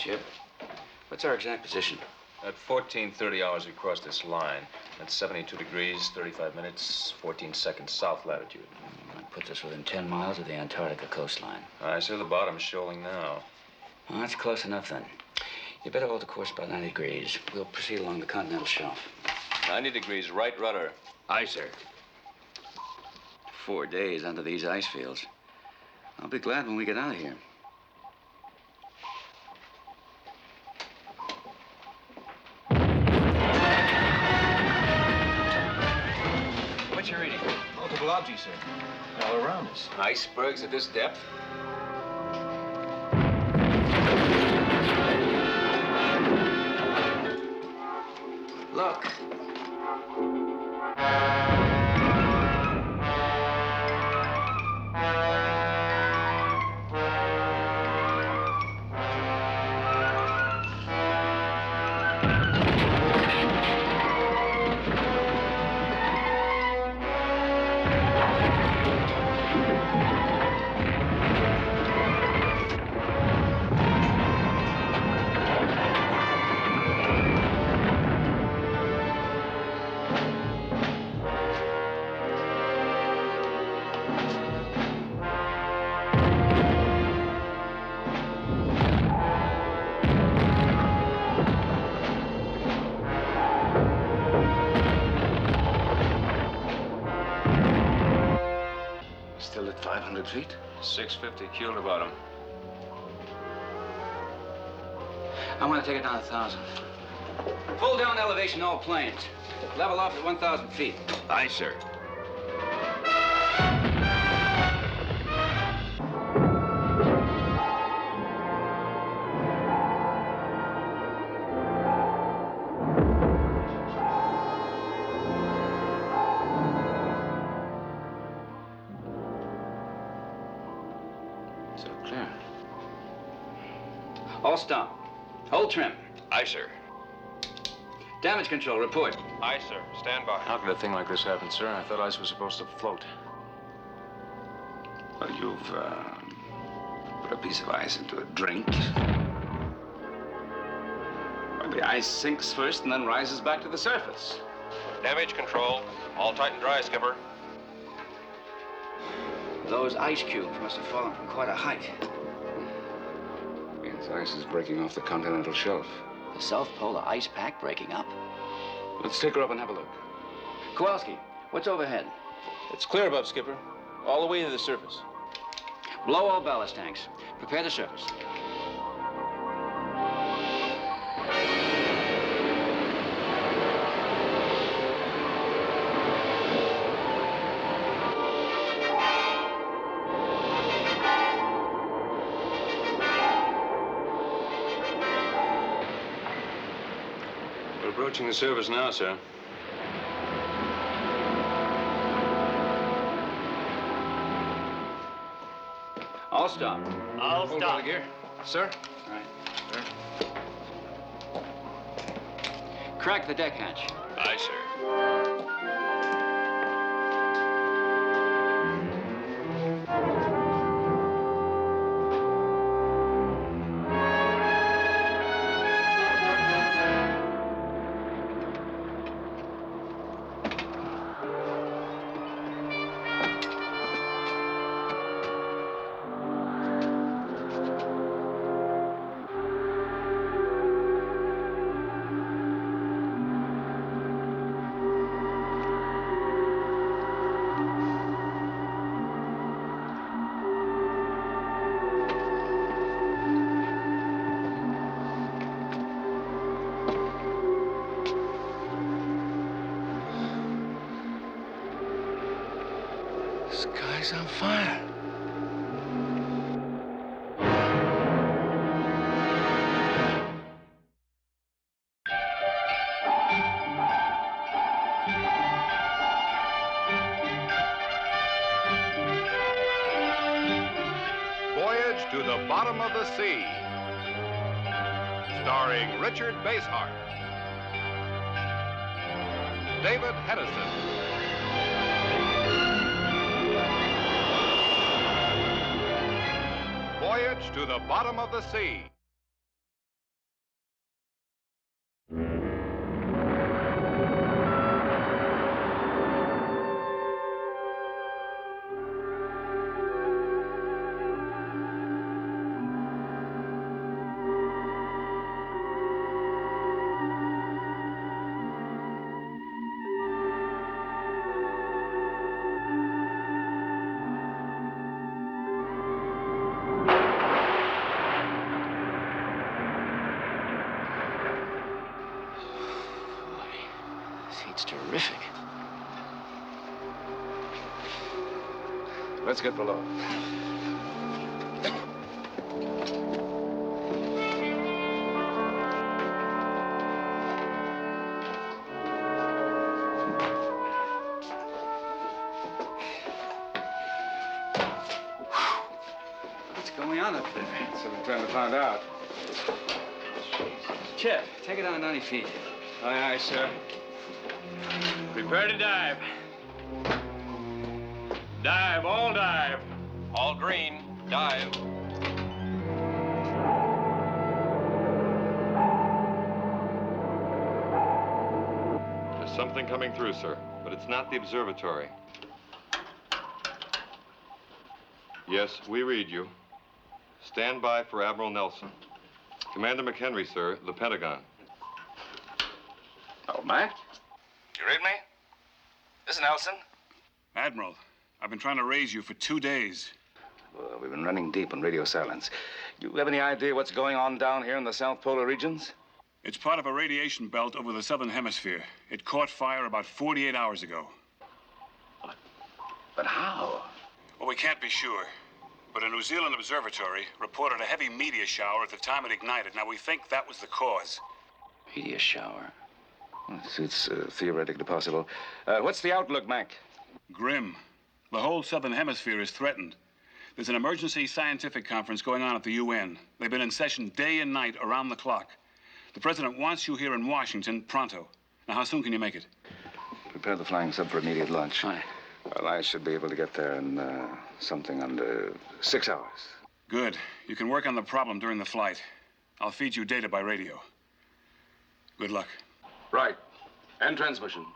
Chip. What's our exact position? At 14:30 hours, we crossed this line. At 72 degrees, 35 minutes, 14 seconds south latitude. That puts us within 10 miles of the Antarctica coastline. I see the bottom's shoaling now. Well, that's close enough, then. You better hold the course about 90 degrees. We'll proceed along the continental shelf. 90 degrees, right rudder. Aye, sir. 4 days under these ice fields. I'll be glad when we get out of here. What's your reading? Multiple objects, sir. All around us. Icebergs at this depth? Look. Still at 500 feet? 650 keel to bottom. I want to take it down 1,000. Full down elevation, all planes. Level off at 1,000 feet. Aye, sir. So clear. All stop. Hold trim. Aye, sir. Damage control, report. Aye, sir. Stand by. How could a thing like this happen, sir? I thought ice was supposed to float. Well, you've put a piece of ice into a drink. Well, the ice sinks first and then rises back to the surface. Damage control. All tight and dry, skipper. Those ice cubes must have fallen from quite a height. Yes, ice is breaking off the continental shelf. The South Polar ice pack breaking up. Let's take her up and have a look. Kowalski, what's overhead? It's clear above, skipper. All the way to the surface. Blow all ballast tanks. Prepare the surface. We're approaching the surface now, sir. All stop. All Hold all the gear. Sir? All right. Sir. Crack the deck hatch. Aye, sir. The sky's on fire. Voyage to the Bottom of the Sea, starring Richard Basehart, David Hedison, Voyage to the Bottom of the Sea. That's terrific. Let's get below. What's going on up there? So we're trying to find out. Chip, take it down 90 feet. Aye, aye, sir. Prepare to dive. Dive, all dive. All green, dive. There's something coming through, sir, but it's not the observatory. Yes, we read you. Stand by for Admiral Nelson. Commander McHenry, sir, the Pentagon. Oh, Mac? You read me? This is Nelson. Admiral, I've been trying to raise you for 2 days. Well, we've been running deep on radio silence. You have any idea what's going on down here in the South Polar regions? It's part of a radiation belt over the southern hemisphere. It caught fire about 48 hours ago. But how? Well, we can't be sure. But a New Zealand observatory reported a heavy meteor shower at the time it ignited. Now, we think that was the cause. Meteor shower. It's theoretically possible. What's the outlook, Mac? Grim. The whole southern hemisphere is threatened. There's an emergency scientific conference going on at the UN. They've been in session day and night around the clock. The president wants you here in Washington pronto. Now, how soon can you make it? Prepare the flying sub for immediate launch. Aye. Well, I should be able to get there in something under 6 hours. Good. You can work on the problem during the flight. I'll feed you data by radio. Good luck. Right. End transmission.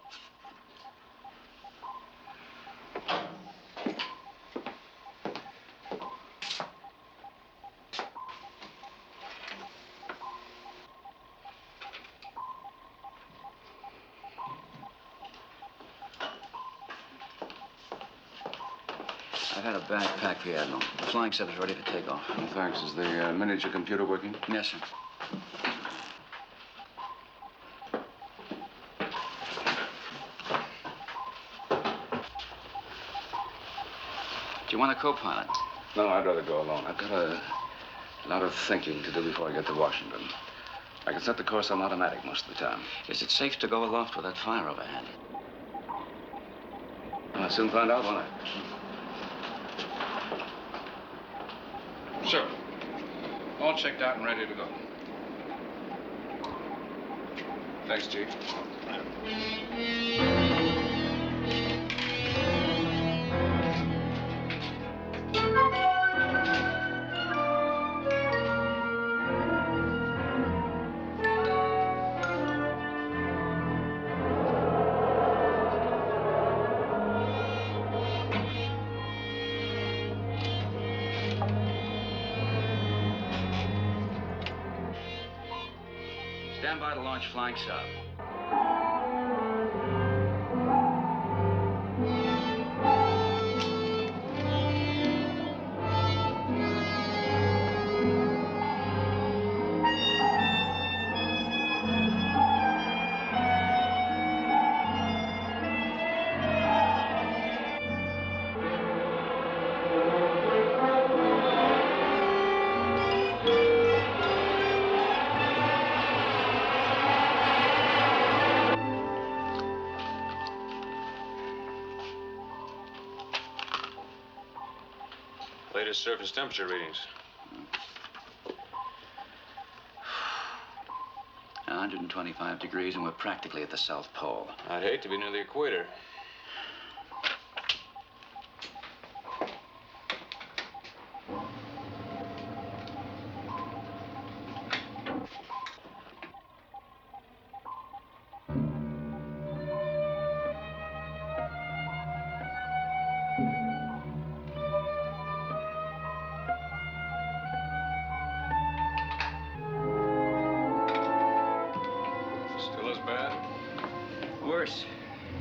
I've had a backpack for you, Admiral. The flying sub is ready for takeoff. Thanks. Is the miniature computer working? Yes, sir. Do you want a co-pilot? No, I'd rather go alone. I've got a lot of thinking to do before I get to Washington. I can set the course on automatic most of the time. Is it safe to go aloft with that fire overhead? I'll soon find out, won't I? Sir, all checked out and ready to go. Thanks, Chief. Stand by to launch flying sub. Latest surface temperature readings. 125 degrees, and we're practically at the South Pole. I'd hate to be near the equator. Still as bad? Worse.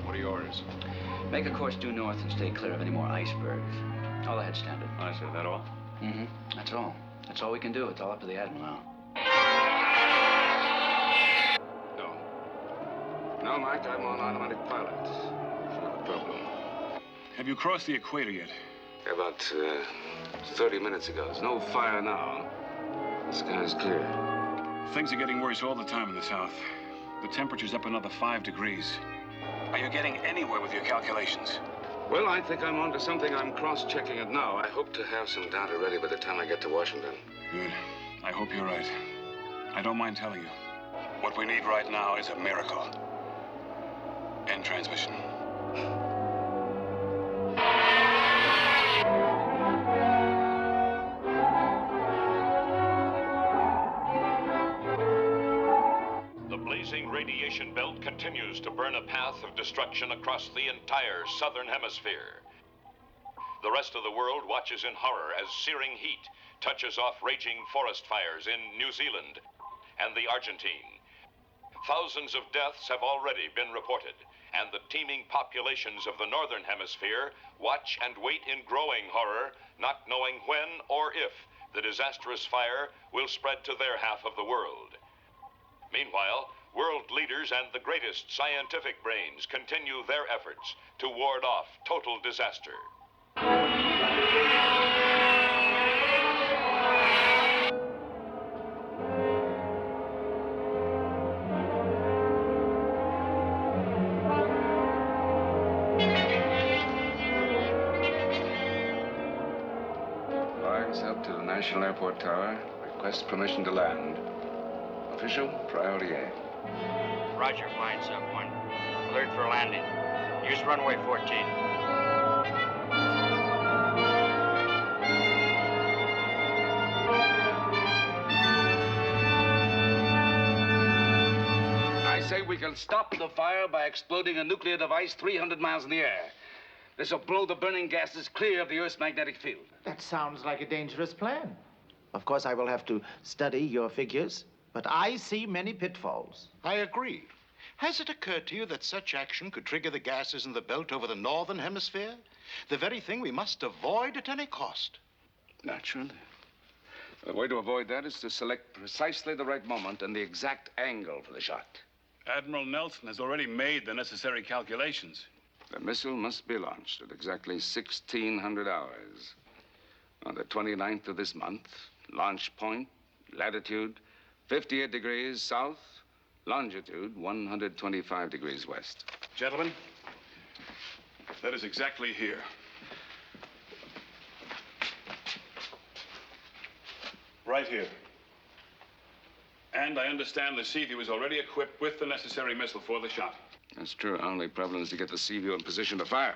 What are your orders? Make a course due north and stay clear of any more icebergs. All ahead standard. I said that all? Mm-hmm. That's all. That's all we can do. It's all up to the Admiral now. No. No, Well, Mike, I'm on automatic pilot. It's not a problem. Have you crossed the equator yet? About 30 minutes ago. There's no fire now. The sky's clear. Things are getting worse all the time in the south. The temperature's up another 5 degrees. Are you getting anywhere with your calculations? Well, I think I'm onto something. I'm cross-checking it now. I hope to have some data ready by the time I get to Washington. Good. I hope you're right. I don't mind telling you. What we need right now is a miracle. End transmission. The blazing radiation belt continues to burn a path of destruction across the entire southern hemisphere. The rest of the world watches in horror as searing heat touches off raging forest fires in New Zealand and the Argentine. Thousands of deaths have already been reported, and the teeming populations of the northern hemisphere watch and wait in growing horror, not knowing when or if the disastrous fire will spread to their half of the world. Meanwhile, world leaders and the greatest scientific brains continue their efforts to ward off total disaster. Flies up to the National Airport Tower. Request permission to land. Official, priority A. Roger, flying sub 1. Alert for landing. Use runway 14. I say we can stop the fire by exploding a nuclear device 300 miles in the air. This will blow the burning gases clear of the Earth's magnetic field. That sounds like a dangerous plan. Of course, I will have to study your figures, but I see many pitfalls. I agree. Has it occurred to you that such action could trigger the gases in the belt over the northern hemisphere? The very thing we must avoid at any cost. Naturally. The way to avoid that is to select precisely the right moment and the exact angle for the shot. Admiral Nelson has already made the necessary calculations. The missile must be launched at exactly 1600 hours. On the 29th of this month, launch point, latitude, 58 degrees south, longitude, 125 degrees west. Gentlemen, that is exactly here. Right here. And I understand the Seaview is already equipped with the necessary missile for the shot. That's true. Our only problem is to get the Seaview in position to fire.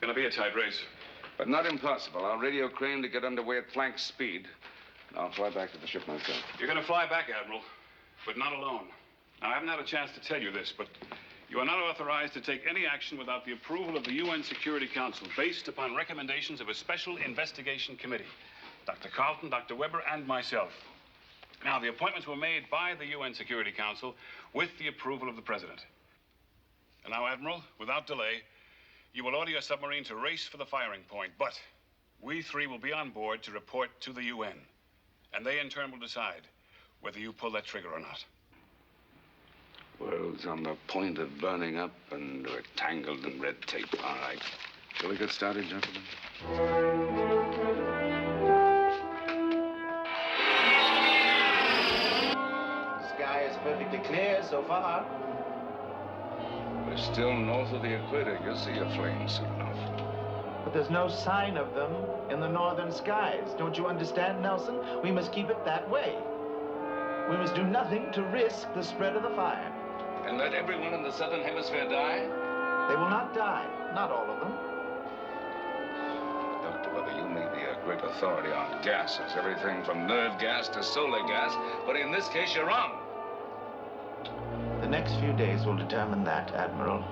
Gonna be a tight race. But not impossible. I'll radio crane to get underway at flank speed. And I'll fly back to the ship myself. You're gonna fly back, Admiral, but not alone. Now, I haven't had a chance to tell you this, but you are not authorized to take any action without the approval of the UN Security Council, based upon recommendations of a special investigation committee. Dr. Carlton, Dr. Weber, and myself. Now, the appointments were made by the UN Security Council with the approval of the President. And now, Admiral, without delay, you will order your submarine to race for the firing point, but we three will be on board to report to the UN. And they, in turn, will decide whether you pull that trigger or not. World's on the point of burning up, and we're tangled in red tape. All right. Shall we get started, gentlemen? The sky is perfectly clear so far. We're still north of the equator. You'll see a flame soon enough. But there's no sign of them in the northern skies. Don't you understand, Nelson? We must keep it that way. We must do nothing to risk the spread of the fire. And let everyone in the southern hemisphere die? They will not die. Not all of them. Dr. Weber, you may be a great authority on gases, everything from nerve gas to solar gas, but in this case, you're wrong. The next few days will determine that, Admiral.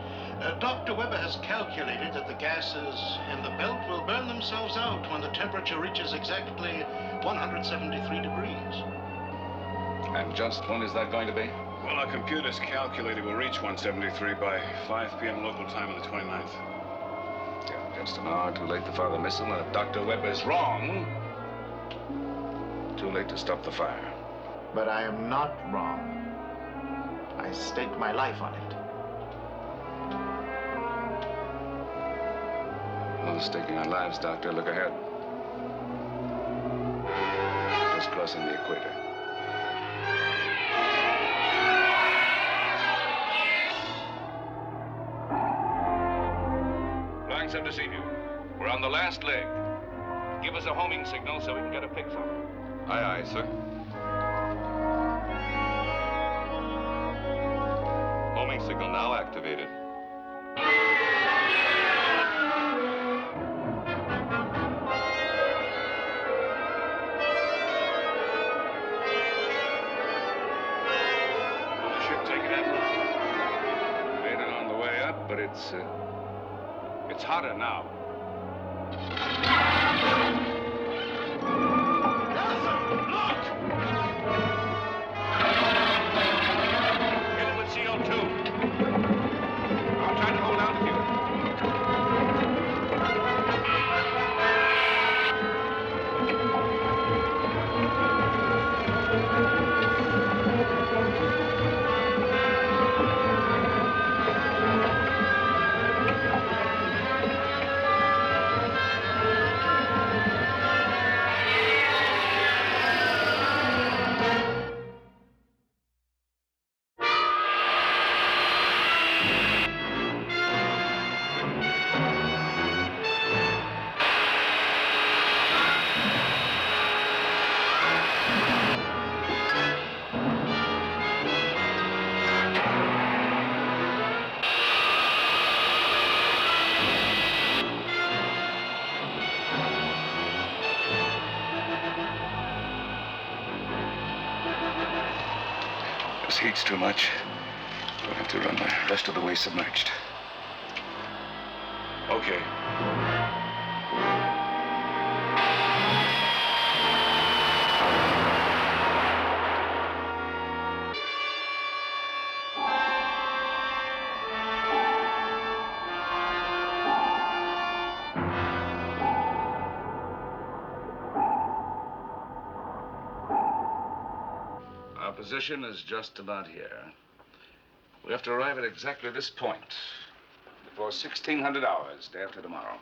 Dr. Weber has calculated that the gases in the belt will burn themselves out when the temperature reaches exactly 173 degrees. And just when is that going to be? Well, our computers calculated we'll reach 173 by 5 p.m. local time on the 29th. Yeah, just an hour too late to fire the missile, and if Dr. Weber's wrong, too late to stop the fire. But I am not wrong. I stake my life on it. No staking on lives, Doctor. Look ahead. Just crossing the equator. Flying sub to Seaview. We're on the last leg. Give us a homing signal so we can get a fix on it. Aye, aye, sir. Homing signal now activated. Ship taking it? Made it on the way up, but it's hotter now. Hit it with CO2. I'm trying to hold altitude. This heat's too much. We'll have to run the rest of the way submerged. Okay. Our position is just about here. We have to arrive at exactly this point before 1600 hours, day after tomorrow.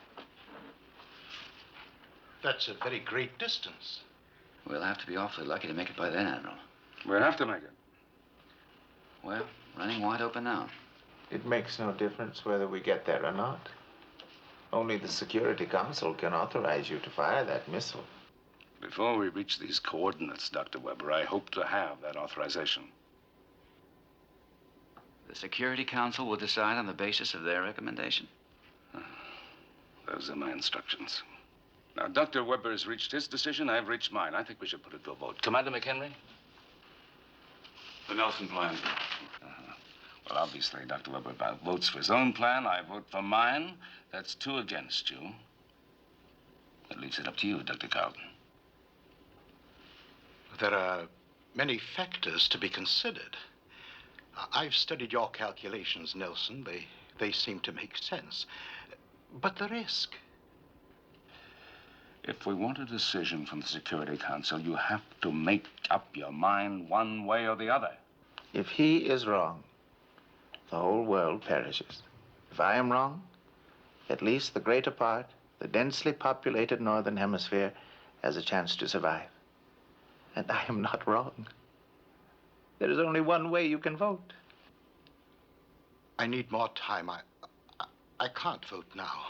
That's a very great distance. We'll have to be awfully lucky to make it by then, Admiral. We'll have to make it. Well, running wide open now. It makes no difference whether we get there or not. Only the Security Council can authorize you to fire that missile. Before we reach these coordinates, Dr. Weber, I hope to have that authorization. The Security Council will decide on the basis of their recommendation. Those are my instructions. Now, Dr. Weber has reached his decision. I've reached mine. I think we should put it to a vote. Commander McHenry? The Nelson plan. Well, obviously, Dr. Weber votes for his own plan. I vote for mine. That's 2 against you. That leaves it up to you, Dr. Carlton. There are many factors to be considered. I've studied your calculations, Nelson. They seem to make sense. But the risk. If we want a decision from the Security Council, you have to make up your mind one way or the other. If he is wrong, the whole world perishes. If I am wrong, at least the greater part, the densely populated northern hemisphere, has a chance to survive. And I am not wrong. There is only one way you can vote. I need more time. I can't vote now.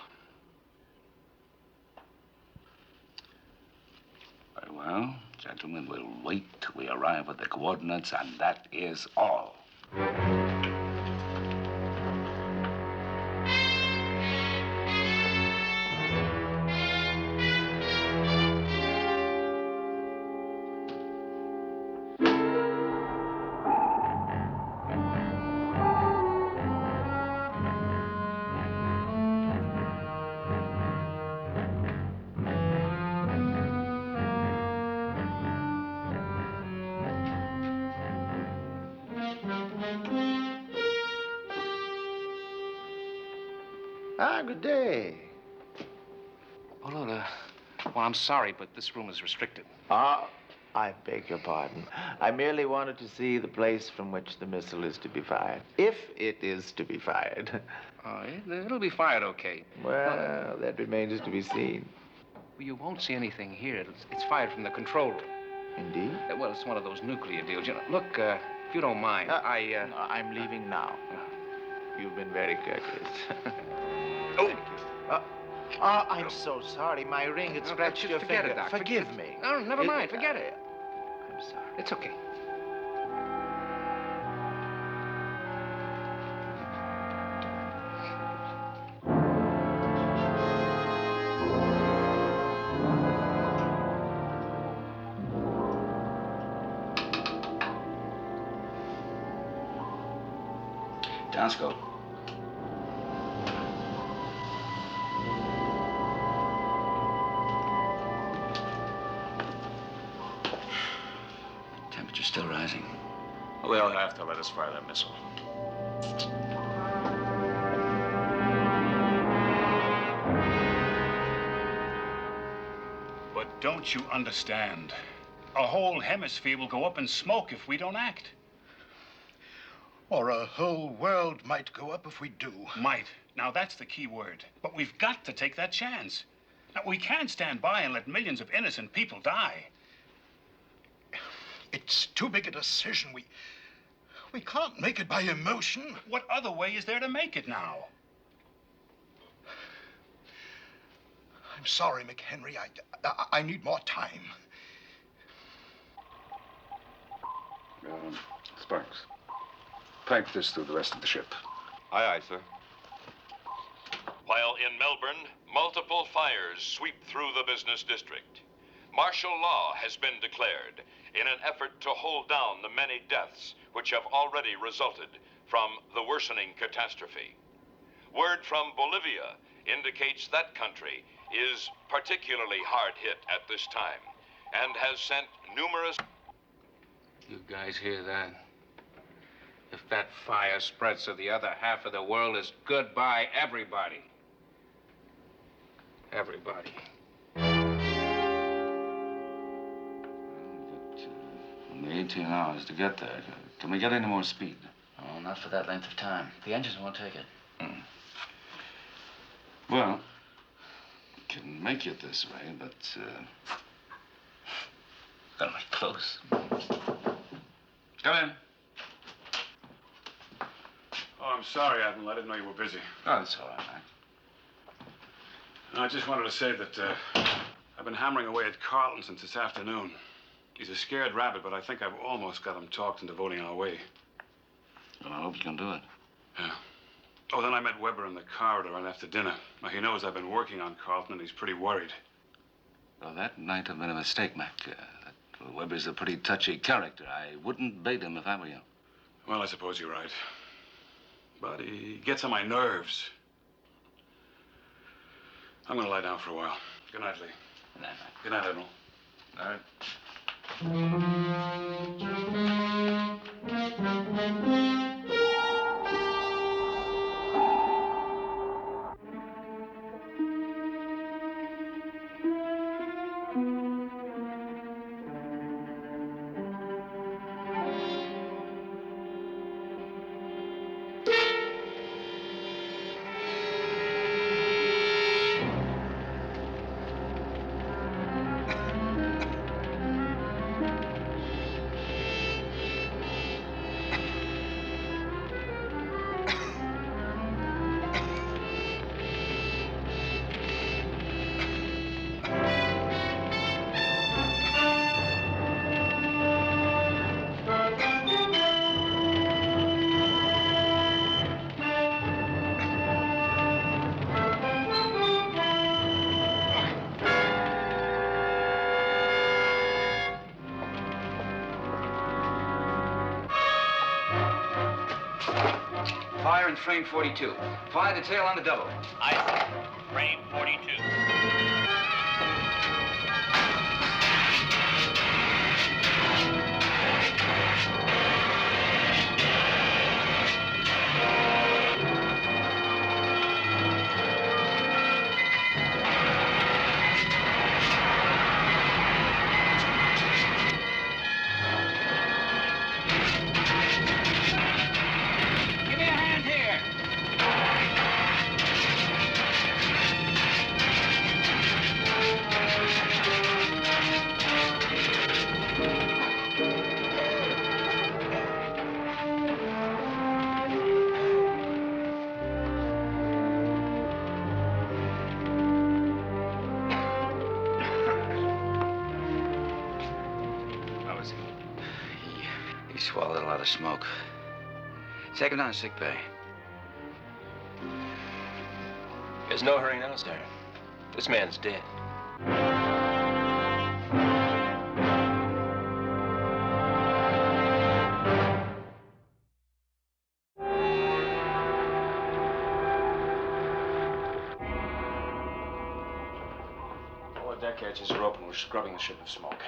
Very well, gentlemen, we'll wait till we arrive at the coordinates, and that is all. Good day. Oh, no, well, I'm sorry, but this room is restricted. Ah, I beg your pardon. I merely wanted to see the place from which the missile is to be fired. If it is to be fired. Oh, it'll be fired okay. Well, that remains to be seen. You won't see anything here. It's fired from the control room. Indeed? Well, it's one of those nuclear deals. You know, look, if you don't mind, No, I'm leaving now. You've been very courteous. Oh! Thank you. I'm so sorry. My ring had scratched your forget finger. it, Doc. Forgive me. No, never mind. Forget it. I'm sorry. It's okay. Downscope. Temperature's still rising. Well, they'll have to let us fire that missile. But don't you understand? A whole hemisphere will go up in smoke if we don't act. Or a whole world might go up if we do. Might. Now, that's the key word. But we've got to take that chance. Now, we can't stand by and let millions of innocent people die. It's too big a decision. We can't make it by emotion. What other way is there to make it now? I'm sorry, McHenry. I need more time. Sparks, pipe this through the rest of the ship. Aye, aye, sir. While in Melbourne, multiple fires sweep through the business district. Martial law has been declared in an effort to hold down the many deaths which have already resulted from the worsening catastrophe. Word from Bolivia indicates that country is particularly hard hit at this time and has sent numerous... You guys hear that? If that fire spreads to the other half of the world, it's goodbye, everybody. Everybody. Only 18 hours to get there. Can we get any more speed? Oh, not for that length of time. The engines won't take it. Well, we can make it this way, but, Gotta be close. Come in. Oh, I'm sorry, Admiral. I didn't know you were busy. Oh, that's all right, man. I just wanted to say that I've been hammering away at Carlton since this afternoon. He's a scared rabbit, but I think I've almost got him talked into voting our way. Well, I hope you can do it. Yeah. Oh, then I met Weber in the corridor right after dinner. Now, he knows I've been working on Carlton, and he's pretty worried. Well, that might have been a mistake, Mac. Weber's a pretty touchy character. I wouldn't bait him if I were you. Well, I suppose you're right. But he gets on my nerves. I'm gonna lie down for a while. Good night, Lee. Good night, Mike. Good night, Admiral. All right. Fire in frame 42. Fire the tail on the double. Aye, sir. Frame 42. swallowed a lot of smoke. Take him down to sick bay. There's no hurry now, sir. This man's dead. All the deck hatches are open. We're scrubbing the ship of smoke.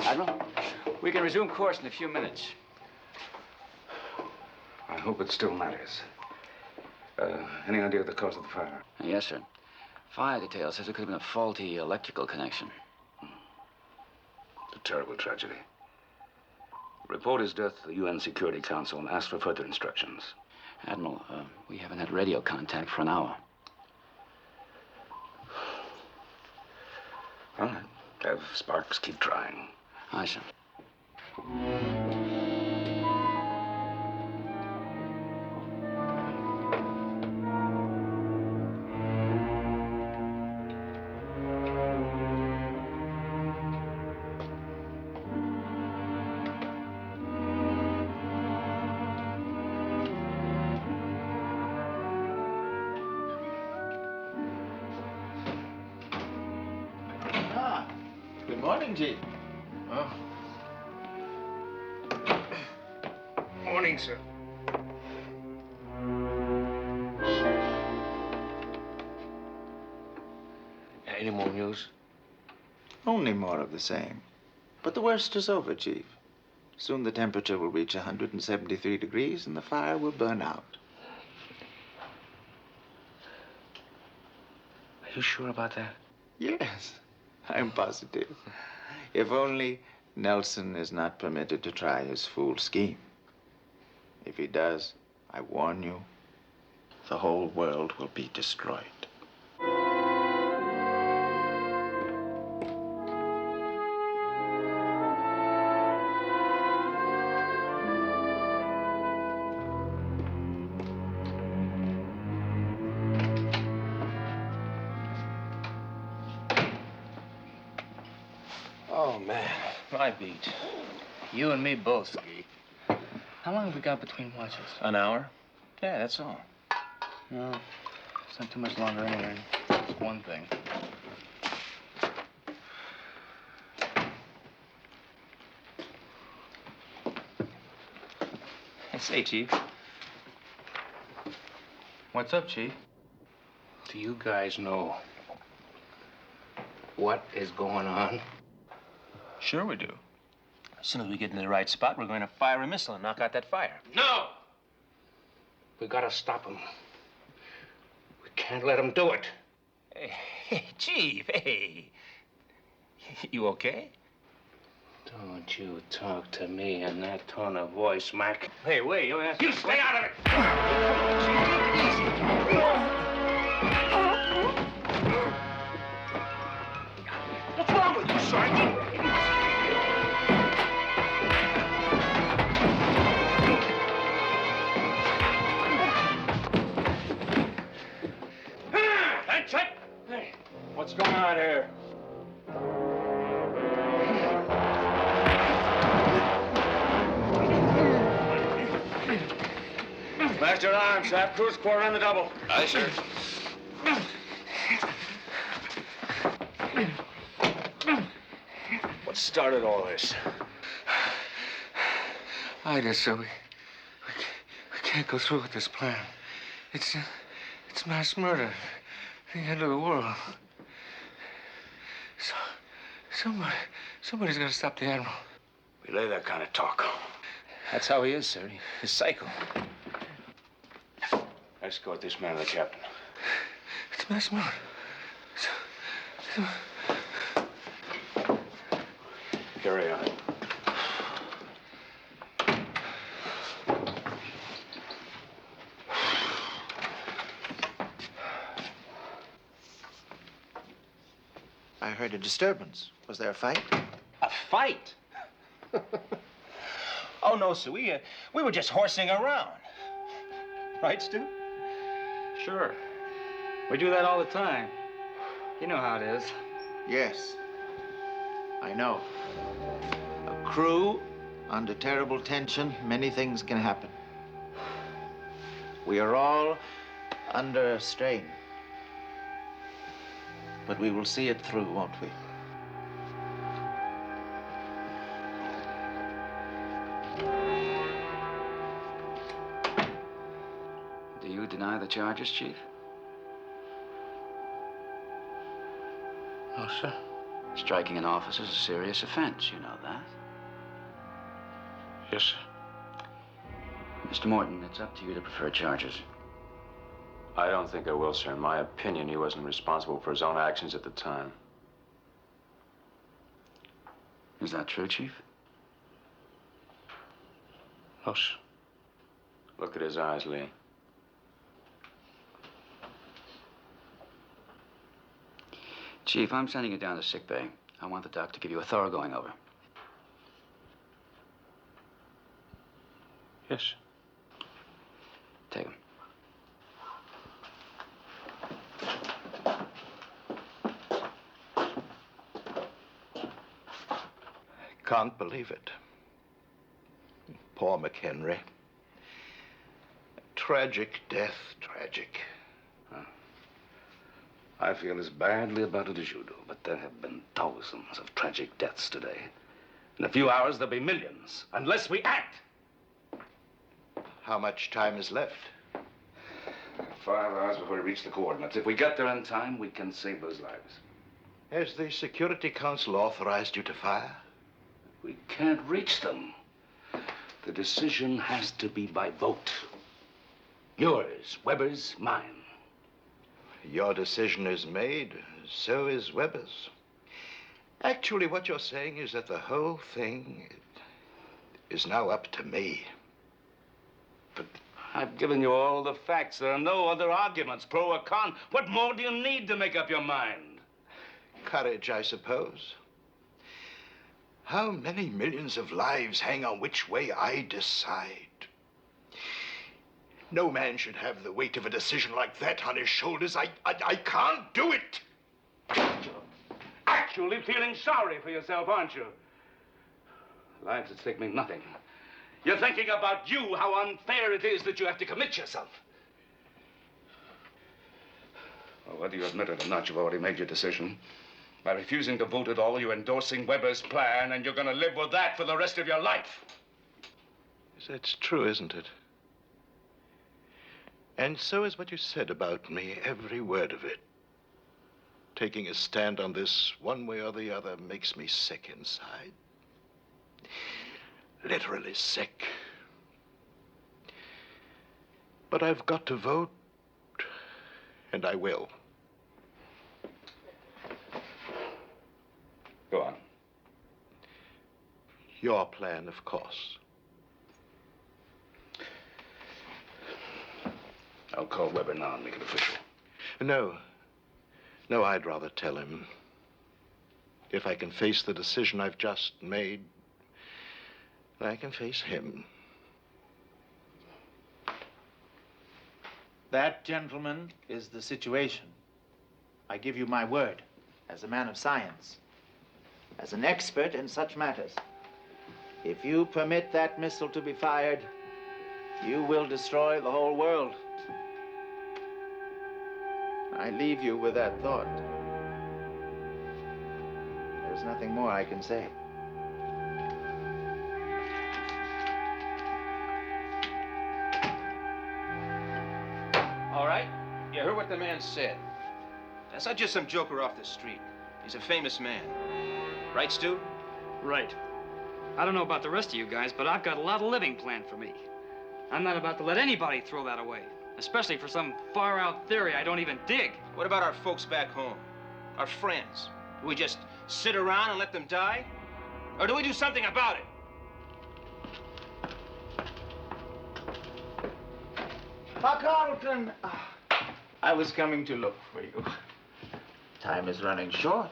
Admiral, we can resume course in a few minutes. I hope it still matters. Any idea of the cause of the fire? Yes, sir. Fire detail says it could have been a faulty electrical connection. It's a terrible tragedy. Report his death to the UN Security Council and ask for further instructions. Admiral, we haven't had radio contact for an hour. All right. Have Sparks keep trying. Aye, sir. Good morning, Chief. Oh. Morning, sir. Any more news? Only more of the same. But the worst is over, Chief. Soon the temperature will reach 173 degrees and the fire will burn out. Are you sure about that? Yes, I'm positive. If only Nelson is not permitted to try his fool scheme. If he does, I warn you, the whole world will be destroyed. Oh, man. My beat. You and me both, Ski. How long have we got between watches? An hour? Yeah, that's all. No, it's not too much longer anyway. It's one thing. Say, Chief. What's up, Chief? Do you guys know what is going on? Sure we do. As soon as we get in the right spot, we're going to fire a missile and knock out that fire. No! We gotta stop him. We can't let him do it. Hey, Chief, hey. You okay? Don't you talk to me in that tone of voice, Mac. Hey, wait. You stay out of it! Come on, Chief, take it easy. What's wrong with you, Sergeant? Hey, what's going on here? Master at Arms, have cruise corps on the double. Aye, sir. What started all this? Ida, so we can't go through with this plan. It's mass murder. The end of the world. Somebody's got to stop the Admiral. Relay that kind of talk. That's how he is, sir. He's psycho. Escort this man to the captain. It's mass murder. Carry on. I heard a disturbance. Was there a fight? A fight? Oh, no, sir. We were just horsing around. Right, Stu? Sure. We do that all the time. You know how it is. Yes, I know. A crew under terrible tension, many things can happen. We are all under a strain. But we will see it through, won't we? Do you deny the charges, Chief? No, sir. Striking an officer is a serious offense, you know that. Yes, sir. Mr. Morton, it's up to you to prefer charges. I don't think I will, sir. In my opinion, he wasn't responsible for his own actions at the time. Is that true, Chief? No, sir. Look at his eyes, Lee. Chief, I'm sending you down to sick bay. I want the doc to give you a thorough going over. Yes, sir. Take him. Can't believe it. Poor McHenry. Tragic death, tragic. I feel as badly about it as you do, but there have been thousands of tragic deaths today. In a few hours, there'll be millions, unless we act. How much time is left? 5 hours before we reach the coordinates. If we get there in time, we can save those lives. Has the Security Council authorized you to fire? We can't reach them. The decision has to be by vote. Yours, Weber's, mine. Your decision is made, so is Weber's. Actually, what you're saying is that the whole thing is now up to me. But I've given you all the facts. There are no other arguments, pro or con. What more do you need to make up your mind? Courage, I suppose. How many millions of lives hang on which way I decide? No man should have the weight of a decision like that on his shoulders. I can't do it. You're actually feeling sorry for yourself, aren't you? Lives at stake mean nothing. You're thinking about you, how unfair it is that you have to commit yourself. Well, whether you admit it or not, you've already made your decision. By refusing to vote at all, you're endorsing Weber's plan, and you're going to live with that for the rest of your life. That's true, isn't it? And so is what you said about me, every word of it. Taking a stand on this one way or the other makes me sick inside. Literally sick. But I've got to vote, and I will. Go on. Your plan, of course. I'll call Weber now and make it official. No. No, I'd rather tell him. If I can face the decision I've just made, I can face him. That, gentlemen, is the situation. I give you my word, as a man of science, as an expert in such matters. If you permit that missile to be fired, you will destroy the whole world. I leave you with that thought. There's nothing more I can say. All right, you heard what the man said. That's not just some joker off the street. He's a famous man. Right, Stu? Right. I don't know about the rest of you guys, but I've got a lot of living planned for me. I'm not about to let anybody throw that away, especially for some far-out theory I don't even dig. What about our folks back home? Our friends? Do we just sit around and let them die? Or do we do something about it? Carlton! I was coming to look for you. Time is running short.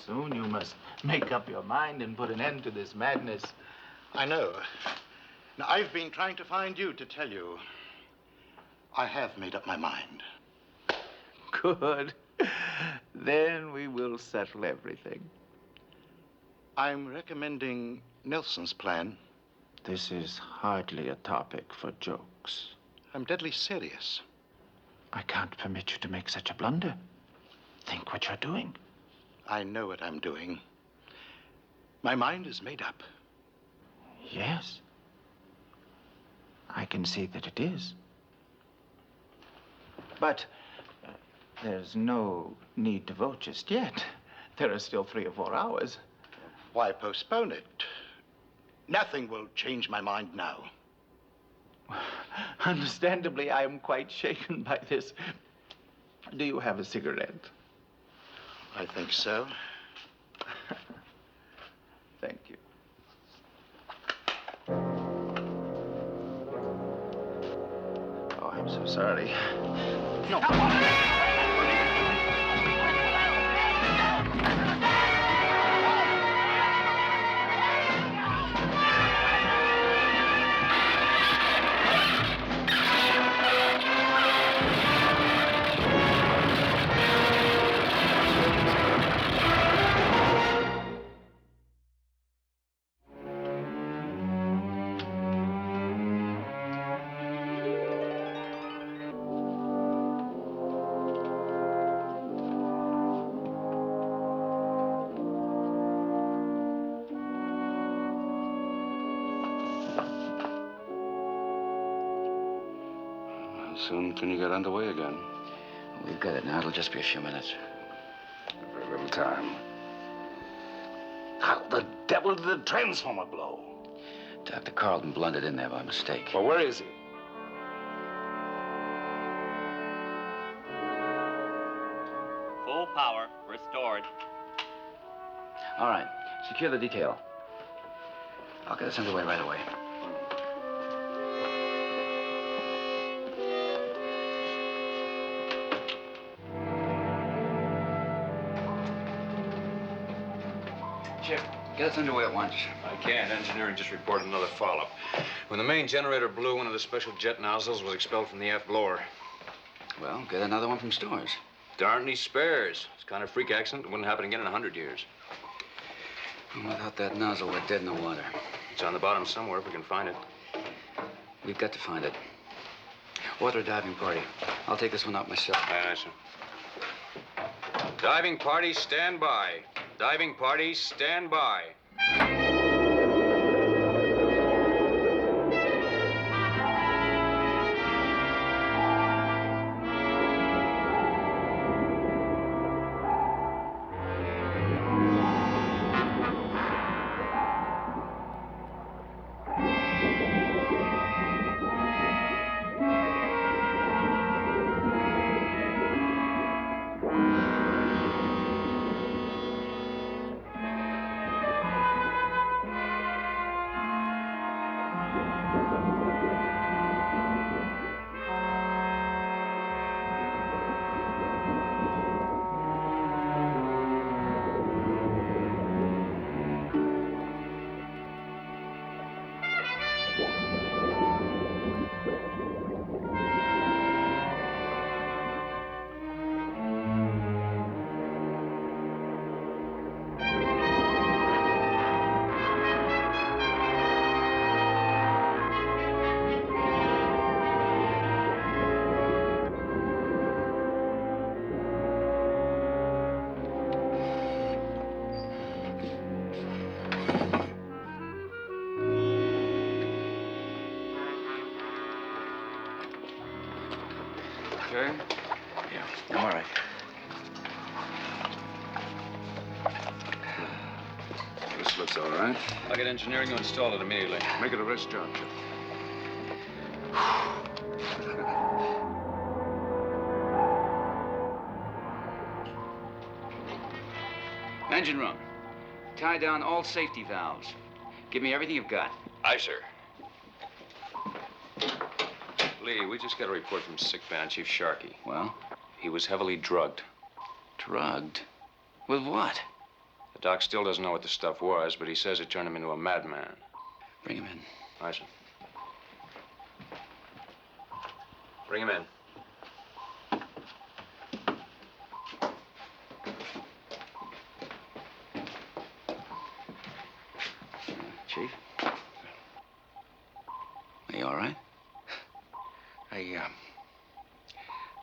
Soon you must make up your mind and put an end to this madness. I know. Now, I've been trying to find you to tell you. I have made up my mind. Good. Then we will settle everything. I'm recommending Nelson's plan. This is hardly a topic for jokes. I'm deadly serious. I can't permit you to make such a blunder. Think what you're doing. I know what I'm doing. My mind is made up. Yes. I can see that it is. But there's no need to vote just yet. There are still 3 or 4 hours. Why postpone it? Nothing will change my mind now. Understandably, I am quite shaken by this. Do you have a cigarette? I think so. Thank you. Oh, I'm so sorry. No. How soon can you get underway again? We've got it now. It'll just be a few minutes. Very little time. How the devil did the transformer blow? Dr. Carlton blundered in there by mistake. Well, where is he? Full power restored. All right. Secure the detail. I'll get us underway right away. Chip, get us underway at once. I can't. Engineering just reported another foul-up. When the main generator blew, one of the special jet nozzles was expelled from the aft blower. Well, get another one from Stores. There aren't any spares. It's kind of a freak accident. It wouldn't happen again in 100 years. And without that nozzle, we're dead in the water. It's on the bottom somewhere if we can find it. We've got to find it. Order a diving party. I'll take this one out myself. Aye, aye, sir. Diving party, stand by. Diving party, stand by. Okay? Yeah, I'm all right. This looks all right. I'll get engineering to install it immediately. Make it a rest job, Chip. Engine room. Tie down all safety valves. Give me everything you've got. Aye, sir. Lee, we just got a report from sick man, Chief Sharkey. Well? He was heavily drugged. Drugged? With what? The doc still doesn't know what the stuff was, but he says it turned him into a madman. Bring him in. Aye, sir. Bring him in. all right? I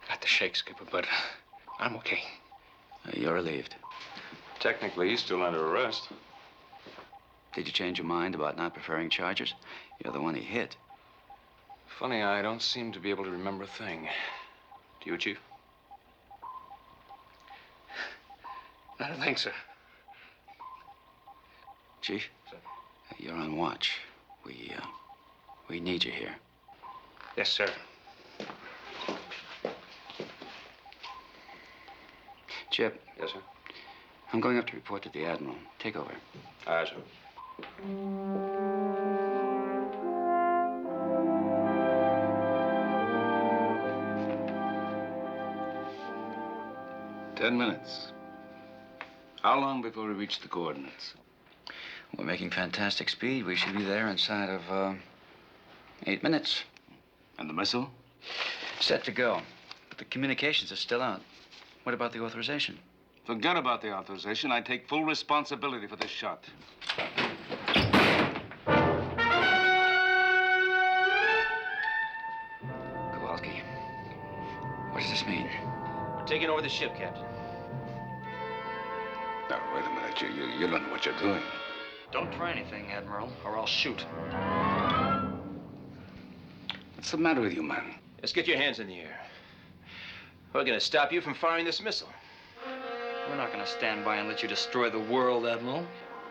got the shake, Skipper, but I'm okay. You're relieved. Technically, he's still under arrest. Did you change your mind about not preferring charges? You're the one he hit. Funny, I don't seem to be able to remember a thing. Do you, Chief? I don't think so. Chief? Sir? You're on watch. We need you here. Yes, sir. Chip. Yes, sir? I'm going up to report to the Admiral. Take over. Aye, sir. Ten minutes. How long before we reach the coordinates? We're making fantastic speed. We should be there inside of 8 minutes. And the missile? Set to go. But the communications are still out. What about the authorization? Forget about the authorization. I take full responsibility for this shot. Kowalski, what does this mean? We're taking over the ship, Captain. Now, wait a minute. You don't know what you're doing. Don't try anything, Admiral, or I'll shoot. What's the matter with you, man? Let's get your hands in the air. We're gonna stop you from firing this missile. We're not gonna stand by and let you destroy the world, Admiral.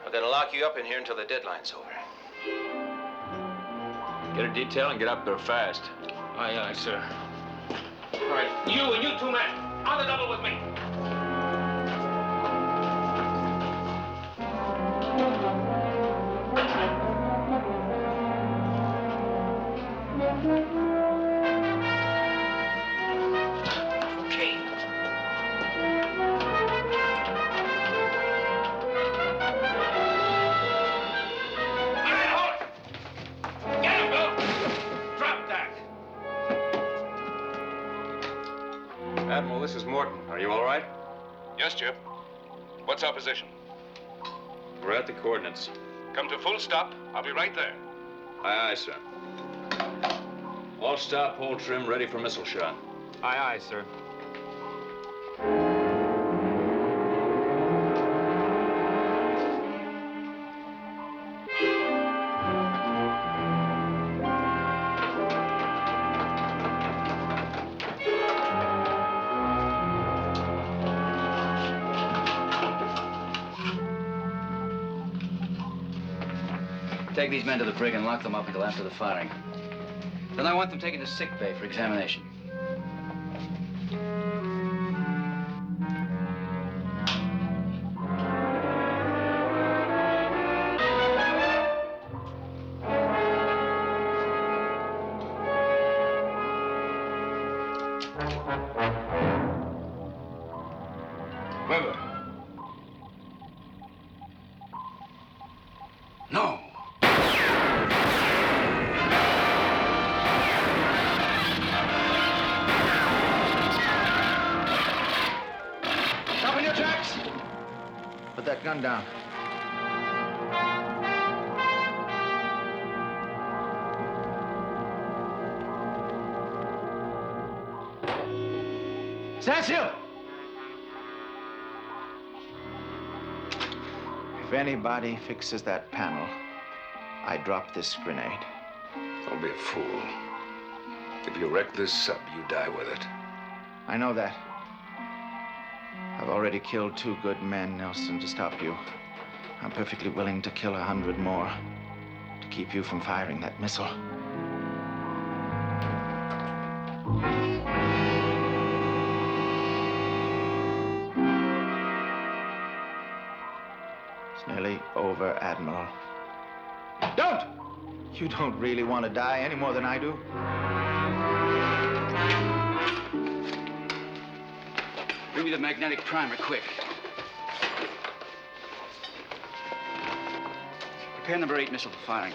We're gonna lock you up in here until the deadline's over. Get a detail and get up there fast. Aye, aye, sir. All right, you and you two men, on the double with me. Admiral, this is Morton. Are you all right? Yes, Chip. What's our position? We're at the coordinates. Come to full stop. I'll be right there. Aye, aye, sir. All stop, hold trim, ready for missile shot. Aye, aye, sir. Take these men to the brig and lock them up until after the firing. Then I want them taken to sick bay for examination. Weber. No. Stop in your tracks! Put that gun down. Stand still! If anybody fixes that panel, I drop this grenade. Don't be a fool. If you wreck this sub, you die with it. I know that. I've already killed 2 good men, Nelson, to stop you. I'm perfectly willing to kill 100 more to keep you from firing that missile. It's nearly over, Admiral. Don't! You don't really want to die any more than I do. Bring me the magnetic primer, quick. Prepare number 8 missile for firing.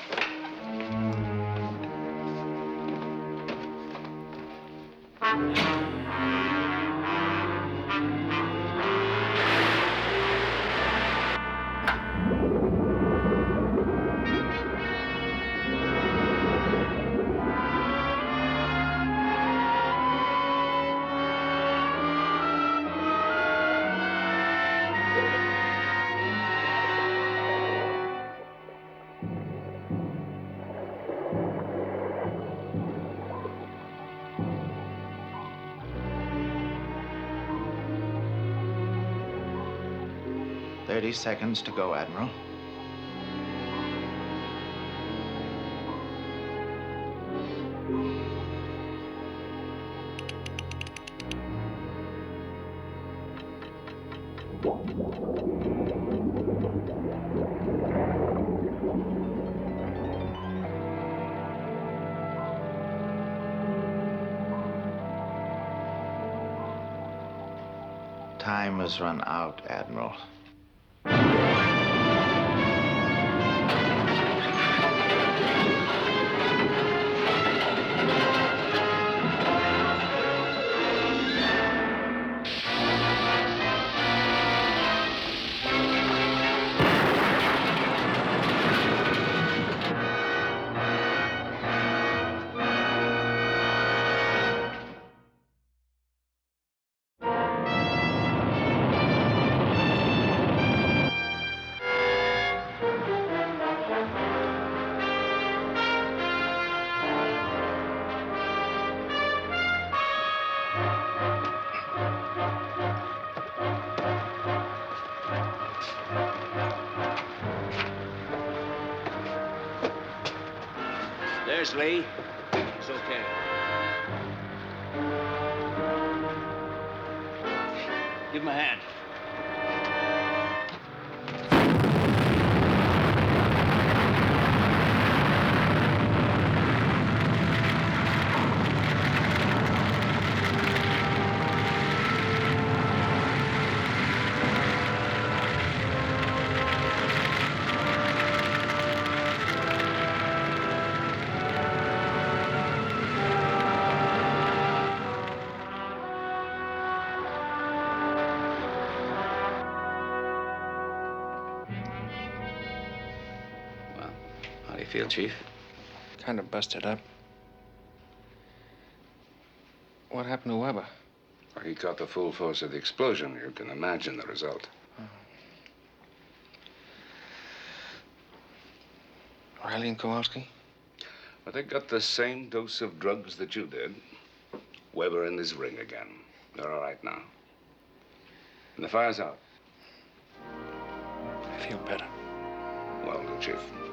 30 seconds to go, Admiral. Time has run out, Admiral. There's Lee. It's okay. Give him a hand. How do you feel, Chief? Kind of busted up. What happened to Weber? Well, he caught the full force of the explosion. You can imagine the result. Riley and Kowalski? But they got the same dose of drugs that you did. Weber in his ring again. They're all right now. And the fire's out. I feel better. Well, Chief.